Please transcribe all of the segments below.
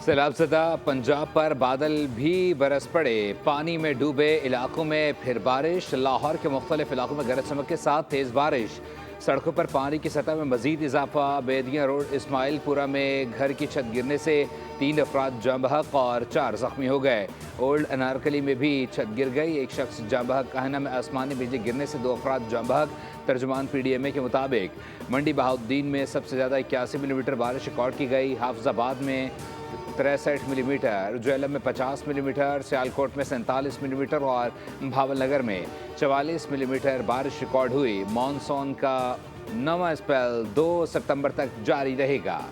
सैलाबज़दा पंजाब पर बादल भी बरस पड़े। पानी में डूबे इलाकों में फिर बारिश। लाहौर के मुख्तलिफ इलाकों में गरज चमक के साथ तेज़ बारिश। सड़कों पर पानी की सतह में मजीद इजाफा। बेदिया रोड इस्माइलपुरा में घर की छत गिरने से 3 अफराद जाँ बहक और 4 जख्मी हो गए। ओल्ड अनारकली में भी छत गिर गई, एक शख्स जाँ बहक। कहना में आसमानी बिजली गिरने से 2 अफराद जाँ बहक। तर्जुमान PDMA के मुताबिक मंडी बहाउद्दीन में सबसे ज़्यादा 81 मिलीमीटर बारिश रिकॉर्ड की गई। हाफजाबाद में 63 मिलीमीटर, जेलम में 50 मिलीमीटर, सियालकोट में 47 मिलीमीटर और भावलनगर में 44 मिलीमीटर बारिश रिकॉर्ड हुई। मानसून का नवा स्पेल 2 सितंबर तक जारी रहेगा।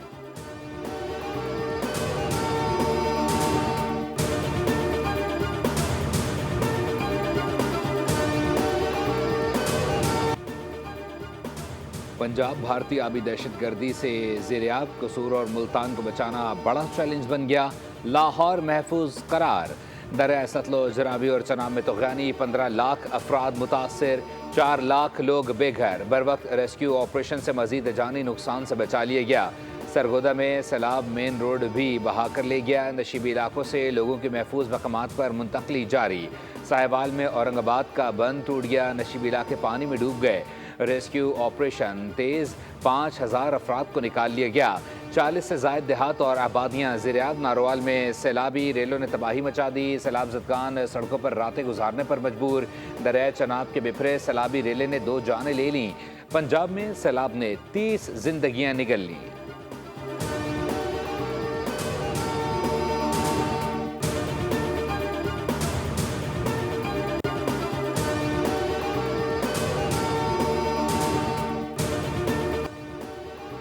पंजाब भारतीय आबी दहशतगर्दी से ज़ेरियाब, कसूर और मुल्तान को बचाना बड़ा चैलेंज बन गया। लाहौर महफूज करार। दरिया सतलुज, रावी और चनाब में तूफ़ानी, 15 लाख अफराद मुतासर, 4 लाख लोग बेघर। बर वक्त रेस्क्यू ऑपरेशन से मजीद जानी नुकसान से बचा लिया गया। सरगोदा में सैलाब मेन रोड भी बहा कर ले गया। नशीबी इलाकों से लोगों की महफूज मकामात पर मुंतकली जारी। साहिवाल में औरंगाबाद का बंद टूट गया, नशीबी इलाके पानी में डूब गए। रेस्क्यू ऑपरेशन तेज़, 5000 अफराद को निकाल लिया गया। 40 से ज़ायद देहात और आबादियाँ ज़ेरियाब। नारोवाल में सैलाबी रेलों ने तबाही मचा दी। सैलाब ज़दगान सड़कों पर रातें गुजारने पर मजबूर। दरिया चनाब के बिफरे सैलाबी रेलें ने 2 जानें ले लीं। पंजाब में सैलाब ने 30 जिंदगियाँ निगल लीं।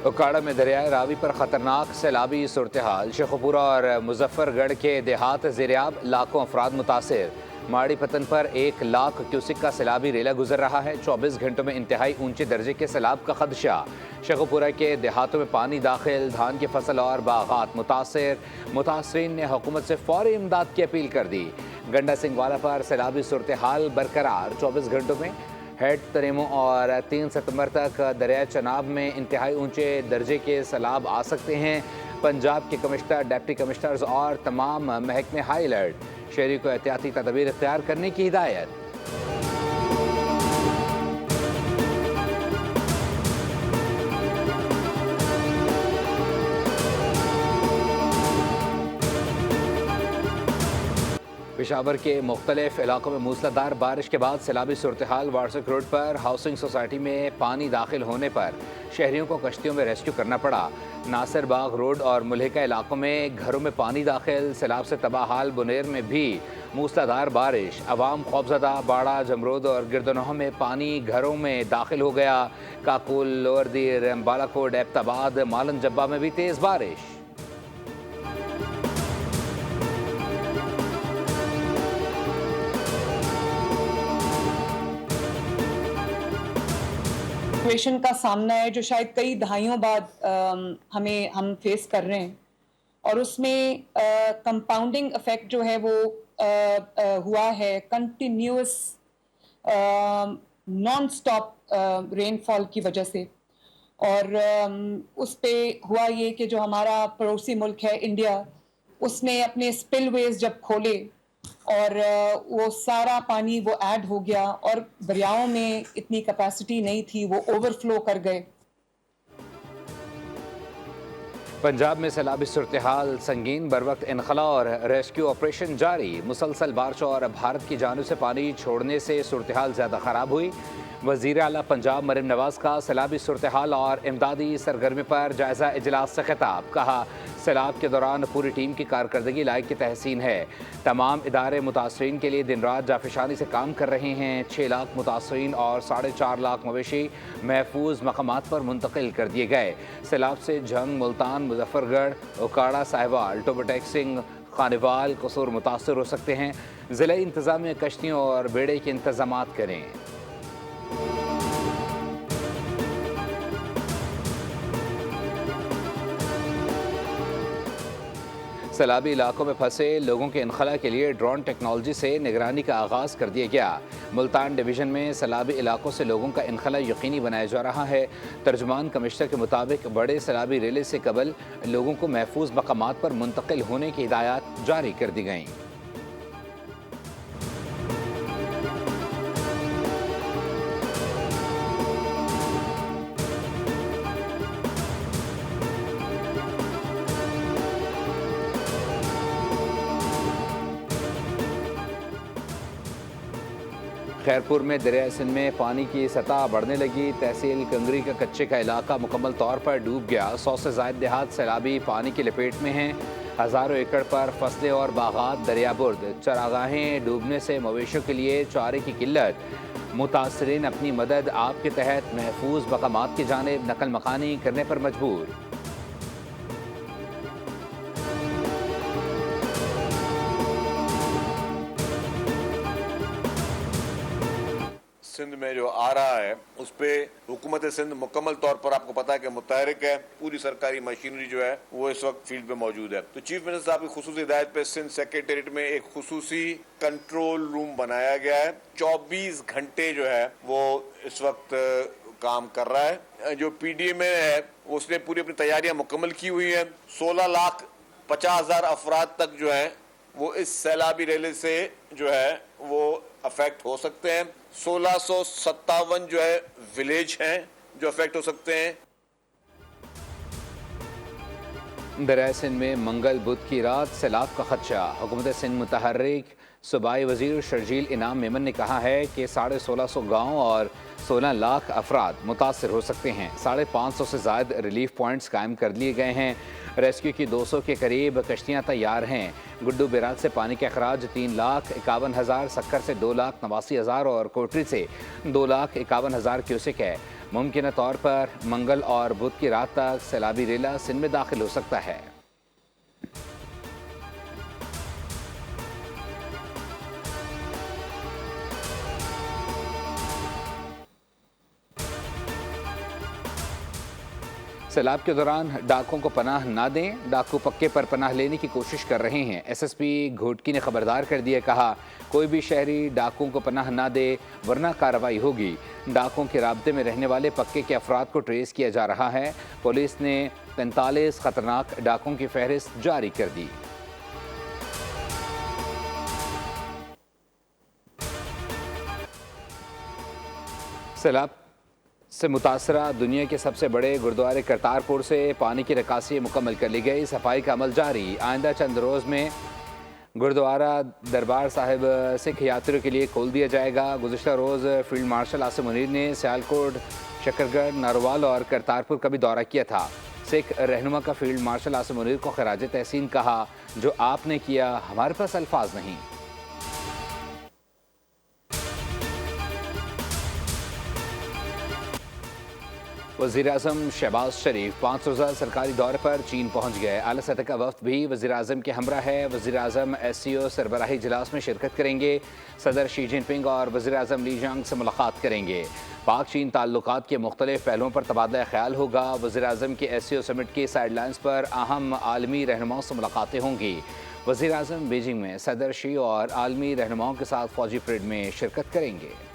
उकाड़ा में दरियाए रावी पर खतरनाक सैलाबी सूरत हाल। शेखुपुरा और मुजफ्फरगढ़ के देहात ज़ेरियाब, लाखों अफराद मुतासर। माड़ी पतन पर 1 लाख क्यूसिक का सैलाबी रेला गुजर रहा है। 24 घंटों में इंतहाई ऊंचे दर्जे के सैलाब का खदशा। शेखुपुरा के देहातों में पानी दाखिल, धान की फसल और बागात मुतासर। मुतासरीन ने हुकूमत से फौरी इमदाद की अपील कर दी। गंडा सिंह वाला पर सैलाबी सूरत हाल बरकरार। 24 घंटों में हेड तरेमो और 3 सितंबर तक दरिया चनाब में इंतहाई ऊंचे दर्जे के सैलाब आ सकते हैं। पंजाब के कमिश्नर, डिप्टी कमिश्नर्स और तमाम महकमे हाई अलर्ट। शहरी को एहतियाती तदबीर इख्तियार करने की हिदायत। पेशावर के मुख्तलिफ इलाकों में मूसलाधार बारिश के बाद सैलाबी सूरत हाल। वार्सक रोड पर हाउसिंग सोसाइटी में पानी दाखिल होने पर शहरियों को कश्तियों में रेस्क्यू करना पड़ा। नासिर बाग रोड और मुल्हिका इलाकों में घरों में पानी दाखिल। सैलाब से तबाह हाल बुनेर में भी मूसलाधार बारिश। अवाम खौफजदा। बाड़ा, जमरूद और गिरदनोह में पानी घरों में दाखिल हो गया। काकुल, लोअर दीर, बालाकोट, एबटाबाद, मालन जब्बा में भी तेज़ बारिश। सिचुएशन का सामना है जो शायद कई दहाइयों बाद हम फेस कर रहे हैं, और उसमें कंपाउंडिंग इफेक्ट जो है वो हुआ है कंटिन्यूअस नॉन स्टॉप रेनफॉल की वजह से। और उस पे हुआ ये कि जो हमारा पड़ोसी मुल्क है इंडिया, उसने अपने स्पिलवेज जब खोले और वो सारा पानी वो ऐड हो गया, और दरियाओं में इतनी कैपेसिटी नहीं थी, वो ओवरफ्लो कर गए। पंजाब में सैलाबी सूरत हाल संगीन। बर वक्त इनखला और रेस्क्यू ऑपरेशन जारी। मुसलसल बारिश और भारत की जानिब से पानी छोड़ने से सूरत हाल ज़्यादा ख़राब हुई। वज़ीर आला पंजाब मरीम नवाज़ का सैलाबी सूरत हाल और इमदादी सरगर्मी पर जायज़ा इजलास से खिताब। कहा, सैलाब के दौरान पूरी टीम की कारकर्दगी लायक की तहसीन है। तमाम इदारे मुतासरीन के लिए दिन रात जाफिशानी से काम कर रहे हैं। 6 लाख मुतासरीन और 4.5 लाख मवेशी महफूज मकामात पर मुंतकिल कर दिए गए। सैलाब से झंग, मुल्तान, मुजफ्फरगढ़, उकाड़ा, साहिवाल, टोबटेक सिंह, खानेवाल, कसूर मुतासर हो सकते हैं। ज़िला इंतज़ामिया कश्तियों और बेड़े के इंतजाम करें। सैलाबी इलाकों में फंसे लोगों के इनखला के लिए ड्रोन टेक्नोलॉजी से निगरानी का आगाज़ कर दिया गया। मुल्तान डिवीज़न में सैलाबी इलाकों से लोगों का इनखला यकीनी बनाया जा रहा है। तर्जुमान कमिश्नर के मुताबिक बड़े सैलाबी रेले से कबल लोगों को महफूज मकामात पर मुंतकिल होने की हिदायत जारी कर दी गई। खैरपुर में दरिया सिंध में पानी की सतह बढ़ने लगी। तहसील कंगरी का कच्चे का इलाका मुकम्मल तौर पर डूब गया। 100 से ज़ायद देहात सैलाबी पानी की लपेट में हैं। हज़ारों एकड़ पर फसलें और बागात दरियाबुर्द। चरागाहें डूबने से मवेशियों के लिए चारे की किल्लत। मुतासरीन अपनी मदद आपके तहत महफूज मकामात की जानिब नकल मकानी करने पर मजबूर। सिंध में जो आ रहा है उस पर हुकूमत सिंध मुकम्मल तौर पर आपको पता है कि मुतहरिक है। पूरी सरकारी मशीनरी जो है वो इस वक्त फील्ड पे मौजूद है। तो चीफ मिनिस्टर साहब की खुसूसी हिदायत पे सिंध सेक्रेटेरिएट में एक खुसूसी कंट्रोल रूम बनाया गया है। 24 घंटे जो है वो इस वक्त काम कर रहा है। जो पीडीए में है उसने पूरी अपनी तैयारियां मुकम्मल की हुई है। 16,50,000 अफराद तक जो है वो इस सैलाबी रेले से जो है वो अफेक्ट हो सकते हैं। 1657 जो है विलेज हैं जो अफेक्ट हो सकते हैं। दरिया सिंध में मंगल बुध की रात सैलाब का खदशा। हुकूमत सिंध मुतहर्रिक सूबाई वजीर शर्जील इनाम मेमन ने कहा है कि 1650 गाँव और 16 लाख अफराद मुतासर हो सकते हैं। 550 से ज़ायद रिलीफ पॉइंट्स कायम कर लिए गए हैं। रेस्क्यू की 200 के करीब कश्तियाँ तैयार हैं। गुड्डू बैराज से पानी का अखराज 3,51,000, सक्कर से 2,89,000 और कोटरी से 2,51,000 क्यूसेक है। मुमकिन तौर पर मंगल और बुध की रात तक सैलाबी रेला सिंध में दाखिल हो सकता है। सैलाब के दौरान डाकुओं को पनाह ना दें। डाकू पक्के पर पनाह लेने की कोशिश कर रहे हैं। एसएसपी घोटकी ने खबरदार कर दिया। कहा कोई भी शहरी डाकुओं को पनाह ना दे वरना कार्रवाई होगी। डाकुओं के राब्ते में रहने वाले पक्के के अफराद को ट्रेस किया जा रहा है। पुलिस ने 45 खतरनाक डाकुओं की फहरिस्त जारी कर दी। सैलाब से मुतासरा दुनिया के सबसे बड़े गुरुद्वारे करतारपुर से पानी की निकासी मुकम्मल कर ली गई। सफाई का अमल जारी। आइंदा चंद रोज़ में गुरुद्वारा दरबार साहिब सिख यात्रियों के लिए खोल दिया जाएगा। गुज़िश्ता रोज़ फील्ड मार्शल आसिम मुनीर ने सियालकोट, शकरगढ़, नारोवाल और करतारपुर का भी दौरा किया था। सिख रहनुमा का फील्ड मार्शल आसिम मुनीर को खराज तहसीन कहा, जो आपने किया हमारे पास अल्फाज नहीं। वज़ीर-ए-आज़म शहबाज शरीफ 5 रोज़ा सरकारी दौरे पर चीन पहुँच गए। आला सतह का वफ्द भी वज़ीर-ए-आज़म के हमरा है। वज़ीर-ए-आज़म SCO सरबराही इजलास में शिरकत करेंगे। सदर शी जिनपिंग और वज़ीर-ए-आज़म ली जांग से मुलाकात करेंगे। पाक चीन ताल्लुकात के मुख्तलिफ पहलुओं पर तबादला ख्याल होगा। वज़ीर-ए-आज़म के SCO समिट की साइडलाइंस पर अहम आलमी रहनुमाओं से मुलाकातें होंगी। वज़ीर-ए-आज़म बीजिंग में सदर शी और आलमी रहनुमाओं के साथ फ़ौजी परेड में शिरकत करेंगे।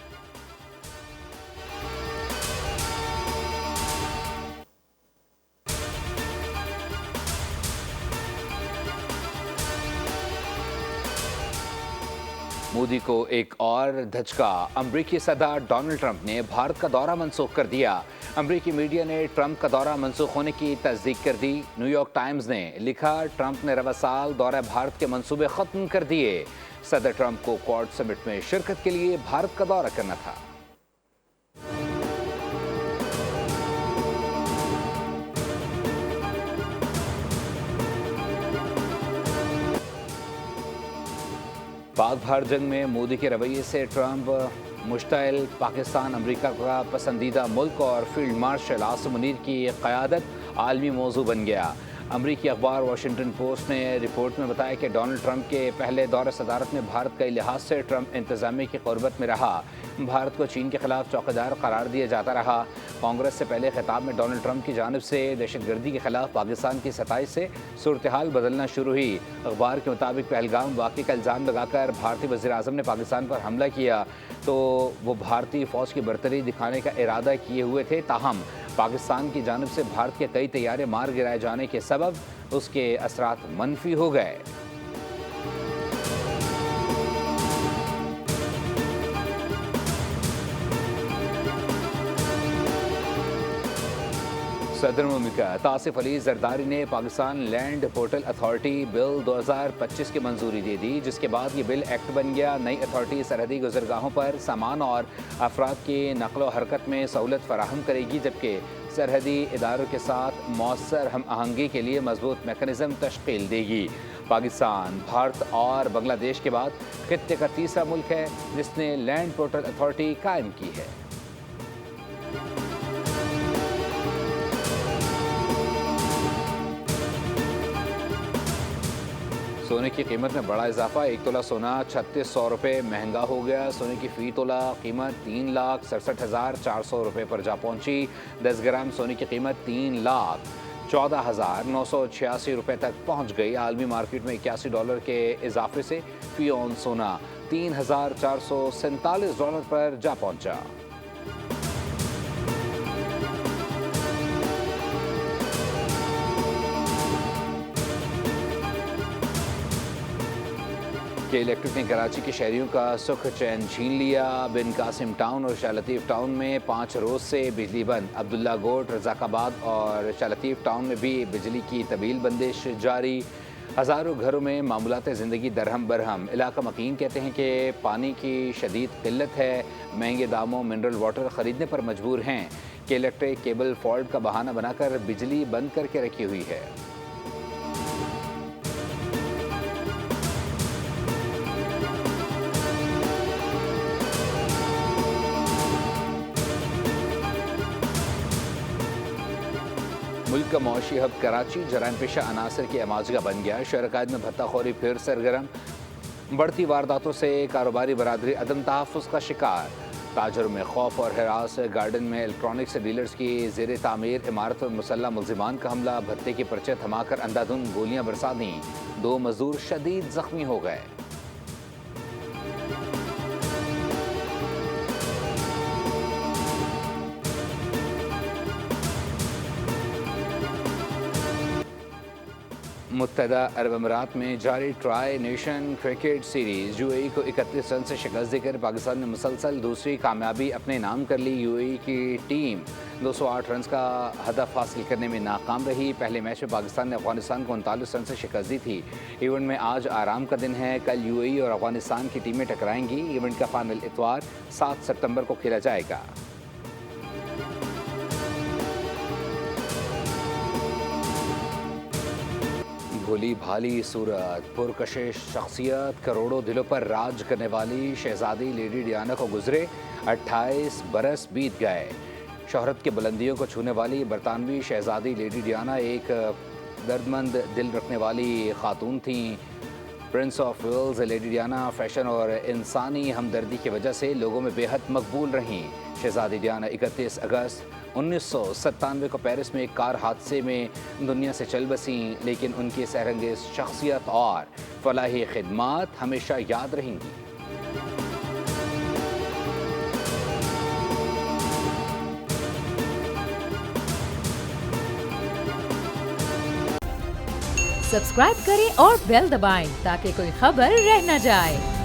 मोदी को एक और धचका। अमरीकी सदर डोनाल्ड ट्रंप ने भारत का दौरा मनसूख कर दिया। अमरीकी मीडिया ने ट्रंप का दौरा मनसूख होने की तस्दीक कर दी। न्यूयॉर्क टाइम्स ने लिखा, ट्रंप ने रवा साल दौरा भारत के मंसूबे खत्म कर दिए। सदर ट्रंप को क्वाड समिट में शिरकत के लिए भारत का दौरा करना था। पाक भारत जंग में मोदी के रवैये से ट्रंप मुश्ताइल। पाकिस्तान अमेरिका का पसंदीदा मुल्क और फील्ड मार्शल आसिम मुनीर की क़यादत आलमी मौजू बन गया। अमरीकी अखबार वाशिंगटन पोस्ट ने रिपोर्ट में बताया कि डोनाल्ड ट्रंप के पहले दौरे सदारत में भारत कई लिहाज से ट्रंप इंतजामिया की क़ुर्बत में रहा। भारत को चीन के खिलाफ चौकीदार करार दिया जाता रहा। कांग्रेस से पहले खिताब में डोनाल्ड ट्रंप की जानिब से दहशतगर्दी के खिलाफ पाकिस्तान की सताइश से सूरत हाल बदलना शुरू हुई। अखबार के मुताबिक पहलगाम वाक़े का इल्ज़ाम लगाकर भारतीय वज़ीर आज़म ने पाकिस्तान पर हमला किया तो वो भारतीय फ़ौज की बरतरी दिखाने का इरादा किए हुए थे। ताहम पाकिस्तान की जानिब से भारत के कई तैयारे मार गिराए जाने के सबब उसके असरात मनफी हो गए। सदर मुमलिकत आसिफ अली जरदारी ने Pakistan land portal authority bill 2025 की मंजूरी दे दी, जिसके बाद ये बिल एक्ट बन गया। नई अथॉरिटी सरहदी गुजरगाहों पर सामान और अफराद की नकलो हरकत में सहूलत फराहम करेगी, जबकि सरहदी इदारों के साथ मौसर हम आहंगी के लिए मजबूत मेकनिज़म तश्कील देगी। पाकिस्तान, भारत और बांग्लादेश के बाद खित्ते का तीसरा मुल्क है जिसने लैंड पोर्टल अथॉरिटी कायम की है। सोने की कीमत में बड़ा इजाफा। 1 तोला सोना 3600 रुपये महंगा हो गया। सोने की फ़ी तोला कीमत 3,67,400 रुपये पर जा पहुंची। 10 ग्राम सोने की कीमत 3,14,986 रुपये तक पहुंच गई। आलमी मार्केट में $81 के इजाफे से फ़ी ऑन सोना $3,447 पर जा पहुंचा। के इलेक्ट्रिक ने कराची के शहरियों का सुख चैन छीन लिया। बिन कासिम टाउन और शाह लतीफ़ टाउन में 5 रोज़ से बिजली बंद। अब्दुल्ला गोट, रज़ाकाबाद और शाह लतीफ़ टाउन में भी बिजली की तवील बंदिश जारी। हज़ारों घरों में मामूलात ज़िंदगी दरहम बरहम। इलाका मकीन कहते हैं कि पानी की शदीद किल्लत है, महंगे दामों मिनरल वाटर ख़रीदने पर मजबूर हैं। कि इलेक्ट्रिक केबल फॉल्ट का बहाना बनाकर बिजली बंद करके रखी हुई है। मुल्क का मौशी हब कराची जराइम पेशा अनासर की अमाजगा बन गया। शहरकायद में भत्ताखोरी फिर सरगर्म। बढ़ती वारदातों से कारोबारी बरादरी अदम तहफ़्फ़ुज़ का शिकार। ताजरों में खौफ और हिरास। गार्डन में इलेक्ट्रॉनिक्स डीलर्स की ज़ेर तामीर इमारत पर मुसल्लह मुल्ज़िमान का हमला। भत्ते के पर्चे थमाकर अंधाधुंध गोलियां बरसा दी। 2 मजदूर शदीद जख्मी हो गए। मुत्तहदा अरब अमीरात में जारी tri nation cricket series UAE को 31 रन से शिकस्त देकर पाकिस्तान ने मुसलसल दूसरी कामयाबी अपने नाम कर ली। यूएई की टीम 208 रन का हदफ हासिल करने में नाकाम रही। पहले मैच में पाकिस्तान ने अफगानिस्तान को 39 रन से शिकस्त दी थी। इवेंट में आज आराम का दिन है। कल यूएई और अफगानिस्तान की टीमें टकराएंगी। इवेंट का फाइनल इतवार 7 सितंबर को खेला जाएगा। भोली भाली सूरत, पुरकशिश शख्सियत, करोड़ों दिलों पर राज करने वाली शहजादी लेडी डियाना को गुजरे 28 बरस बीत गए। शोहरत की बुलंदियों को छूने वाली बरतानवी शहजादी लेडी डियाना एक दर्दमंद दिल रखने वाली खातून थीं। Prince of Wales lady Diana fashion और इंसानी हमदर्दी की वजह से लोगों में बेहद मकबूल रहीं। शहजादी डियाना 31 अगस्त 1997 को पेरिस में एक कार हादसे में दुनिया से चल बसी, लेकिन उनकी सहरंगेज शख्सियत और फलाही खिदमात हमेशा याद रहेंगी। सब्सक्राइब करें और बेल दबाएं ताकि कोई खबर रह न जाए।